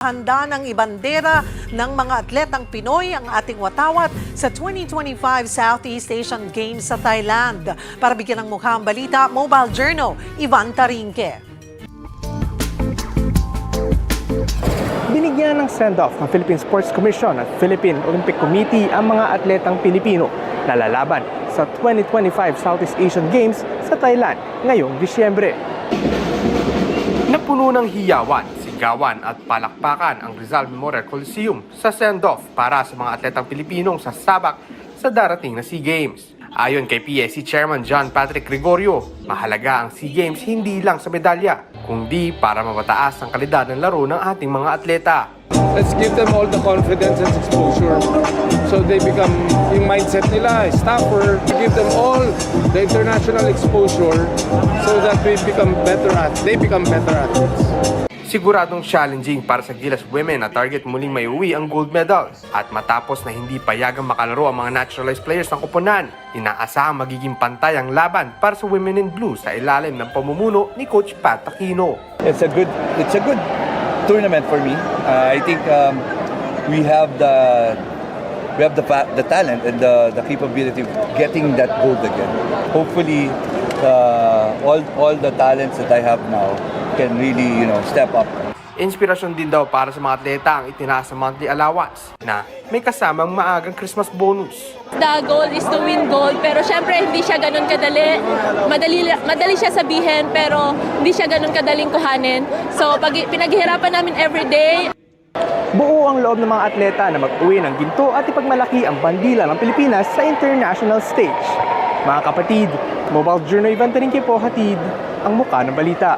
Handa ng ibandera ng mga atletang Pinoy ang ating watawat sa 2025 Southeast Asian Games sa Thailand. Para bigyan ng mukha ang balita, Mobile Journal, Ivan Tarinque. Binigyan ng send-off ng Philippine Sports Commission at Philippine Olympic Committee ang mga atletang Pilipino na lalaban sa 2025 Southeast Asian Games sa Thailand ngayong Disyembre. Napuno ng hiyawan, sigawan at palakpakan ang Rizal Memorial Coliseum sa send-off para sa mga atletang Pilipinong sasabak sa darating na SEA Games. Ayon kay PSC Chairman John Patrick Gregorio, mahalaga ang SEA Games hindi lang sa medalya, kundi para mapataas ang kalidad ng laro ng ating mga atleta. Let's give them all the confidence and exposure so they become, yung mindset nila is tougher. Give them all the international exposure so that they become better athletes. Siguradong challenging para sa Gilas Women na target muling may uwi ang gold medal. At matapos na hindi payagang makalaro ang mga naturalized players ng koponan, inaasahang magiging pantay ang laban para sa Women in Blue sa ilalim ng pamumuno ni Coach Pat Aquino. It's a good tournament for me. I think we have the talent and the capability of getting that gold again. Hopefully, all the talents that I have now can really, step up. Inspirasyon din daw para sa mga atleta ang itinaas sa monthly allowance na may kasamang maagang Christmas bonus. The goal is to win gold, pero syempre hindi siya ganun kadali. Madali siya sabihin, pero hindi siya ganun kadaling kuhanin. So pinaghihirapan namin everyday. Buo ang loob ng mga atleta na mag-uwi ng ginto at ipagmalaki ang bandila ng Pilipinas sa international stage. Mga kapatid, Mobile Journal Ivan Tarinque po hatid ang mukha ng balita.